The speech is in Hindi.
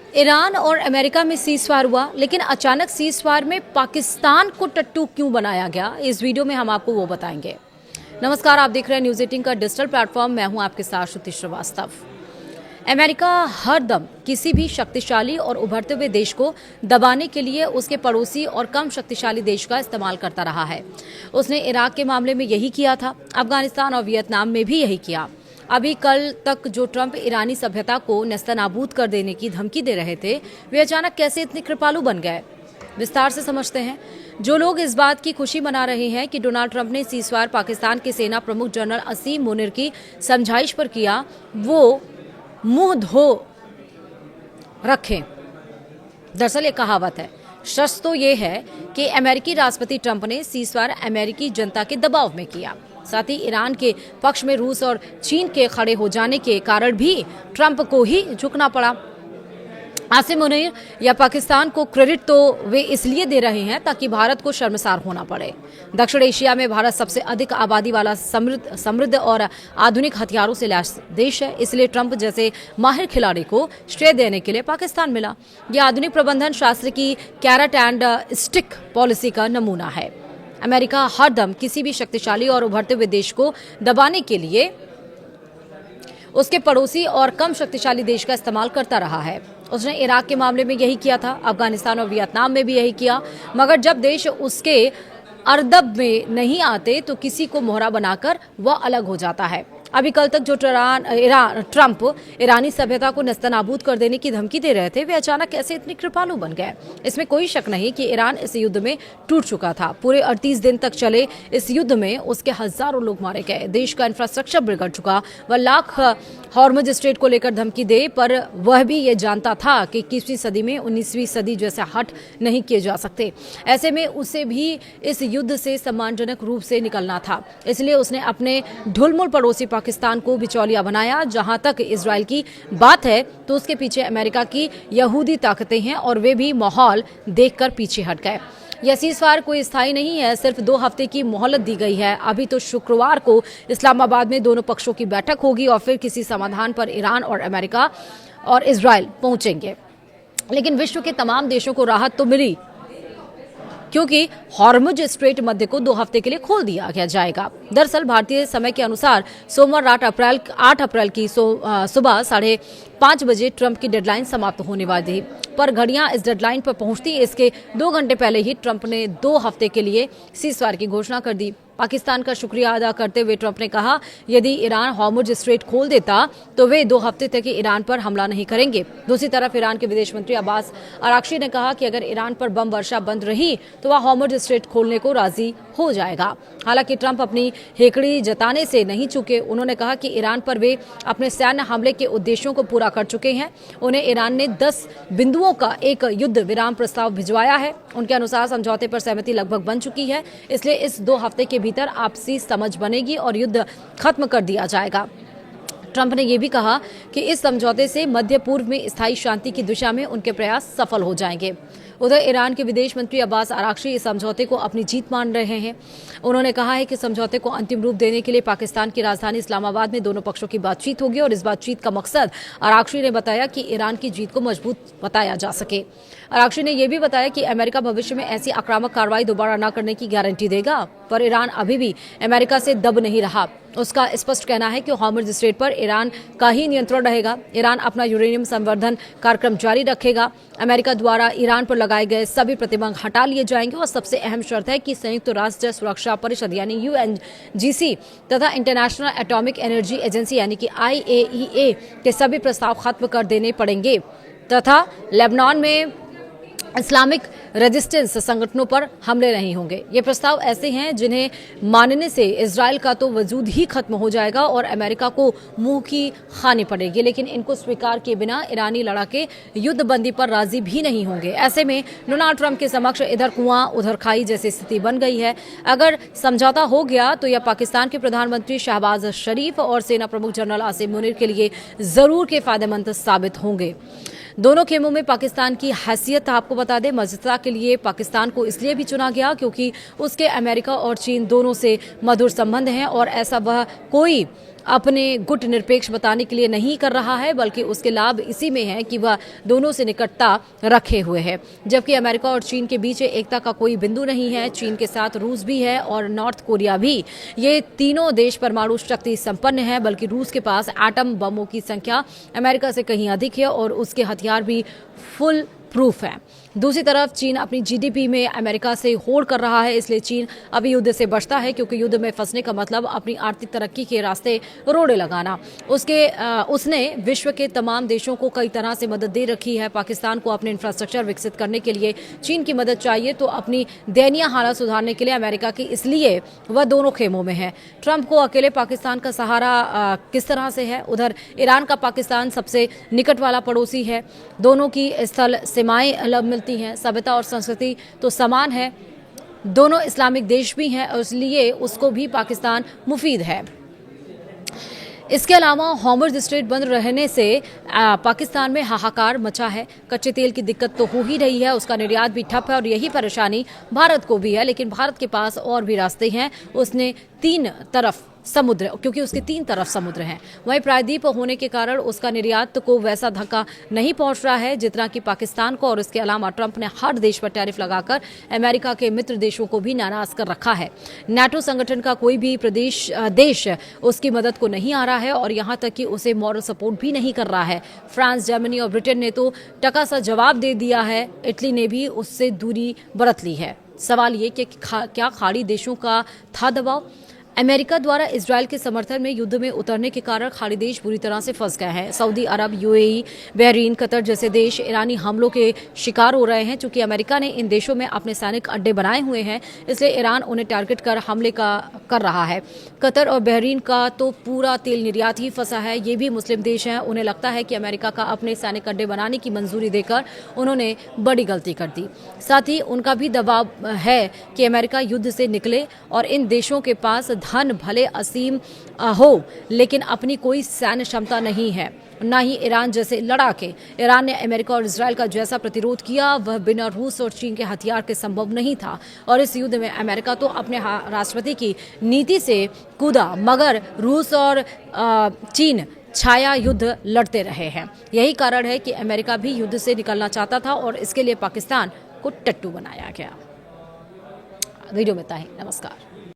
ईरान और अमेरिका में सीज़फायर हुआ, लेकिन अचानक सीज़फायर में पाकिस्तान को टट्टू क्यों बनाया गया, इस वीडियो में हम आपको वो बताएंगे। नमस्कार, आप देख रहे हैं न्यूज़ 18 का डिजिटल प्लेटफॉर्म। मैं हूं आपके साथ श्रुति श्रीवास्तव। अमेरिका हर दम किसी भी शक्तिशाली और उभरते हुए देश को दबाने के लिए उसके पड़ोसी और कम शक्तिशाली देश का इस्तेमाल करता रहा है। उसने इराक के मामले में यही किया था, अफगानिस्तान और वियतनाम में भी यही किया। अभी कल तक जो ट्रंप ईरानी सभ्यता को नेस्तनाबूद कर देने की धमकी दे रहे थे, वे अचानक कैसे इतने कृपालु बन गए, विस्तार से समझते हैं। जो लोग इस बात की खुशी मना रहे हैं कि डोनाल्ड ट्रंप ने सीज़फायर पाकिस्तान के सेना प्रमुख जनरल असीम मुनीर की समझाइश पर किया, वो मुंह धो रखें। दरअसल ये कहावत है, सच तो ये है कि अमेरिकी राष्ट्रपति ट्रंप ने सीज़फायर अमेरिकी जनता के दबाव में किया। साथ ही ईरान के पक्ष में रूस और चीन के खड़े हो जाने के कारण भी ट्रंप को ही झुकना पड़ा। आसिम मुनीर या पाकिस्तान को क्रेडिट तो वे इसलिए दे रहे हैं ताकि भारत को शर्मसार होना पड़े। दक्षिण एशिया में भारत सबसे अधिक आबादी वाला समृद्ध और आधुनिक हथियारों से लैस देश है, इसलिए ट्रंप जैसे माहिर खिलाड़ी को श्रेय देने के लिए पाकिस्तान मिला। यह आधुनिक प्रबंधन शास्त्र की कैरेट एंड स्टिक पॉलिसी का नमूना है। अमेरिका हरदम किसी भी शक्तिशाली और उभरते हुए देश को दबाने के लिए उसके पड़ोसी और कम शक्तिशाली देश का इस्तेमाल करता रहा है। उसने इराक के मामले में यही किया था, अफगानिस्तान और वियतनाम में भी यही किया। मगर जब देश उसके अर्दब में नहीं आते तो किसी को मोहरा बनाकर वह अलग हो जाता है। अभी कल तक जो ट्रंप ईरानी सभ्यता को नेस्तनाबूद कर देने की धमकी दे रहे थे, वे अचानक कैसे इतने कृपालु बन गए। इसमें कोई शक नहीं कि ईरान इस युद्ध में टूट चुका था। पूरे 38 दिन तक चले इस युद्ध में उसके हजारों लोग मारे गए, देश का इंफ्रास्ट्रक्चर बिगड़ चुका। वह लाख हॉर्मुज स्ट्रेट को लेकर धमकी दे, पर वह भी ये जानता था कि 21वीं सदी में 19वीं सदी जैसे हट नहीं किए जा सकते। ऐसे में उसे भी इस युद्ध से सम्मानजनक रूप से निकलना था, इसलिए उसने अपने ढुलमुल पड़ोसी पाकिस्तान को बिचौलिया बनाया। जहां तक इजराइल की बात है तो उसके पीछे अमेरिका की यहूदी ताकतें हैं और वे भी माहौल देखकर पीछे हट गए। यह सीज़फायर कोई स्थायी नहीं है, सिर्फ 2 हफ्ते की मोहलत दी गई है। अभी तो शुक्रवार को इस्लामाबाद में दोनों पक्षों की बैठक होगी और फिर किसी समाधान पर ईरान और अमेरिका और इजराइल पहुंचेंगे। लेकिन विश्व के तमाम देशों को राहत तो मिली, क्योंकि हॉर्मुज स्ट्रेट मध्य को 2 हफ्ते के लिए खोल दिया जाएगा। दरअसल भारतीय समय के अनुसार सोमवार 8 अप्रैल की सुबह 5:30 बजे ट्रंप की डेडलाइन समाप्त होने वाली थी, पर घड़ियां इस डेडलाइन पर पहुंचती इसके 2 घंटे पहले ही ट्रंप ने 2 हफ्ते के लिए सीज़फायर की घोषणा कर दी। पाकिस्तान का शुक्रिया अदा करते हुए ट्रंप ने कहा, यदि ईरान हॉर्मुज स्ट्रेट खोल देता तो वे 2 हफ्ते तक ईरान पर हमला नहीं करेंगे। दूसरी तरफ ईरान के विदेश मंत्री अब्बास अराक्ची ने कहा कि अगर ईरान पर बम वर्षा बंद रही तो वह हॉर्मुज स्ट्रेट खोलने को राजी हो जाएगा। हालांकि ट्रंप अपनी हेकड़ी जताने से नहीं चूके। उन्होंने कहा कि ईरान पर वे अपने सैन्य हमले के उद्देश्यों को पूरा कर चुके हैं। उन्हें ईरान ने 10 बिंदुओं का एक युद्ध विराम प्रस्ताव भिजवाया है। उनके अनुसार समझौते पर सहमति लगभग बन चुकी है, इसलिए इस 2 हफ्ते के भीतर आपसी समझ बनेगी और युद्ध खत्म कर दिया जाएगा। ट्रंप ने यह भी कहा कि इस समझौते से मध्य पूर्व में स्थायी शांति की दिशा में उनके प्रयास सफल हो जाएंगे। उधर ईरान के विदेश मंत्री अब्बास अराक्ची इस समझौते को अपनी जीत मान रहे हैं। उन्होंने कहा है कि समझौते को अंतिम रूप देने के लिए पाकिस्तान की राजधानी इस्लामाबाद में दोनों पक्षों की बातचीत होगी और इस बातचीत का मकसद, अराक्ची ने बताया, कि ईरान की जीत को मजबूत बताया जा सके। अराक्ची ने यह भी बताया कि अमेरिका भविष्य में ऐसी आक्रामक कार्रवाई दोबारा न करने की गारंटी देगा, पर ईरान अभी भी अमेरिका से दब नहीं रहा। उसका स्पष्ट कहना है कि हॉर्मुज स्ट्रेट पर ईरान का ही नियंत्रण रहेगा। ईरान अपना यूरेनियम संवर्धन कार्यक्रम जारी रखेगा। अमेरिका द्वारा ईरान पर लगाए गए सभी प्रतिबंध हटा लिए जाएंगे और सबसे अहम शर्त है कि संयुक्त राष्ट्र सुरक्षा परिषद यानी UNGC तथा इंटरनेशनल एटॉमिक एनर्जी एजेंसी यानी कि IAEA के सभी प्रस्ताव खत्म कर देने पड़ेंगे तथा लेबनान में इस्लामिक रेजिस्टेंस संगठनों पर हमले नहीं होंगे। ये प्रस्ताव ऐसे हैं जिन्हें मानने से इजराइल का तो वजूद ही खत्म हो जाएगा और अमेरिका को मुंह की खानी पड़ेगी, लेकिन इनको स्वीकार किए बिना ईरानी लड़ाके युद्ध बंदी पर राजी भी नहीं होंगे। ऐसे में डोनाल्ड ट्रंप के समक्ष इधर कुआं उधर खाई जैसी स्थिति बन गई है। अगर समझौता हो गया तो यह पाकिस्तान के प्रधानमंत्री शहबाज शरीफ और सेना प्रमुख जनरल आसिम मुनीर के लिए जरूर के फायदेमंद साबित होंगे। दोनों खेमों में पाकिस्तान की हैसियत आपको बता दें, मजबूती के लिए पाकिस्तान को इसलिए भी चुना गया क्योंकि उसके अमेरिका और चीन दोनों से मधुर संबंध हैं और ऐसा वह कोई अपने गुट निरपेक्ष बताने के लिए नहीं कर रहा है, बल्कि उसके लाभ इसी में है कि वह दोनों से निकटता रखे हुए है। जबकि अमेरिका और चीन के बीच एकता का कोई बिंदु नहीं है। चीन के साथ रूस भी है और नॉर्थ कोरिया भी। ये तीनों देश परमाणु शक्ति संपन्न है, बल्कि रूस के पास एटम बमों की संख्या अमेरिका से कहीं अधिक है और उसके हथियार भी फुल प्रूफ है। दूसरी तरफ चीन अपनी जीडीपी में अमेरिका से होड़ कर रहा है, इसलिए चीन अभी युद्ध से बचता है, क्योंकि युद्ध में फंसने का मतलब अपनी आर्थिक तरक्की के रास्ते रोड़े लगाना। उसने विश्व के तमाम देशों को कई तरह से मदद दे रखी है। पाकिस्तान को अपने इंफ्रास्ट्रक्चर विकसित करने के लिए चीन की मदद चाहिए, तो अपनी दयनीय हालत सुधारने के लिए अमेरिका की, इसलिए वह दोनों खेमों में है। ट्रंप को अकेले पाकिस्तान का सहारा किस तरह से है? उधर ईरान का पाकिस्तान सबसे निकट वाला पड़ोसी है। दोनों की स्थल सीमाएं अलग मिलती हैं, सभ्यता और संस्कृति तो समान है। दोनों इस्लामिक देश भी हैं और इसलिए उसको भी पाकिस्तान मुफीद है। इसके अलावा हॉर्मुज़ स्ट्रेट बंद रहने से पाकिस्तान में हाहाकार मचा है। कच्चे तेल की दिक्कत तो हो ही रही है, उसका निर्यात भी ठप है और यही परेशानी भारत को भी है। लेकिन भारत के पास और भी रास्ते हैं। उसने तीन तरफ समुद्र, क्योंकि उसके तीन तरफ समुद्र हैं, वहीं प्रायद्वीप होने के कारण उसका निर्यात को वैसा धक्का नहीं पहुंच रहा है जितना कि पाकिस्तान को। और इसके अलावा ट्रंप ने हर देश पर टैरिफ लगाकर अमेरिका के मित्र देशों को भी नाराज कर रखा है। नाटो संगठन का कोई भी देश उसकी मदद को नहीं आ रहा है और यहां तक कि उसे मॉरल सपोर्ट भी नहीं कर रहा है। फ्रांस, जर्मनी और ब्रिटेन ने तो टका सा जवाब दे दिया है। इटली ने भी उससे दूरी बरत ली है। सवाल ये कि क्या खाड़ी देशों का था दबाव? अमेरिका द्वारा इजरायल के समर्थन में युद्ध में उतरने के कारण खाड़ी देश बुरी तरह से फंस गए हैं। सऊदी अरब, यूएई, बहरीन, कतर जैसे देश ईरानी हमलों के शिकार हो रहे हैं। चूंकि अमेरिका ने इन देशों में अपने सैनिक अड्डे बनाए हुए हैं, इसलिए ईरान उन्हें टारगेट कर हमले कर रहा है। कतर और बहरीन का तो पूरा तेल निर्यात ही फंसा है। ये भी मुस्लिम देश हैं। उन्हें लगता है कि अमेरिका का अपने सैनिक अड्डे बनाने की मंजूरी देकर उन्होंने बड़ी गलती कर दी। साथ ही उनका भी दबाव है कि अमेरिका युद्ध से निकले और इन देशों के पास धन भले असीम हो, लेकिन अपनी कोई सैन्य क्षमता नहीं है, ना ही ईरान जैसे लड़ाके। ईरान ने अमेरिका और इजरायल का जैसा प्रतिरोध किया, वह बिना रूस और चीन के हथियार के संभव नहीं था। और इस युद्ध में अमेरिका तो अपने राष्ट्रपति की नीति से कूदा, मगर रूस और चीन छाया युद्ध लड़ते रहे हैं। यही कारण है कि अमेरिका भी युद्ध से निकलना चाहता था और इसके लिए पाकिस्तान को टट्टू बनाया गया। वीडियो में इतना ही। नमस्कार।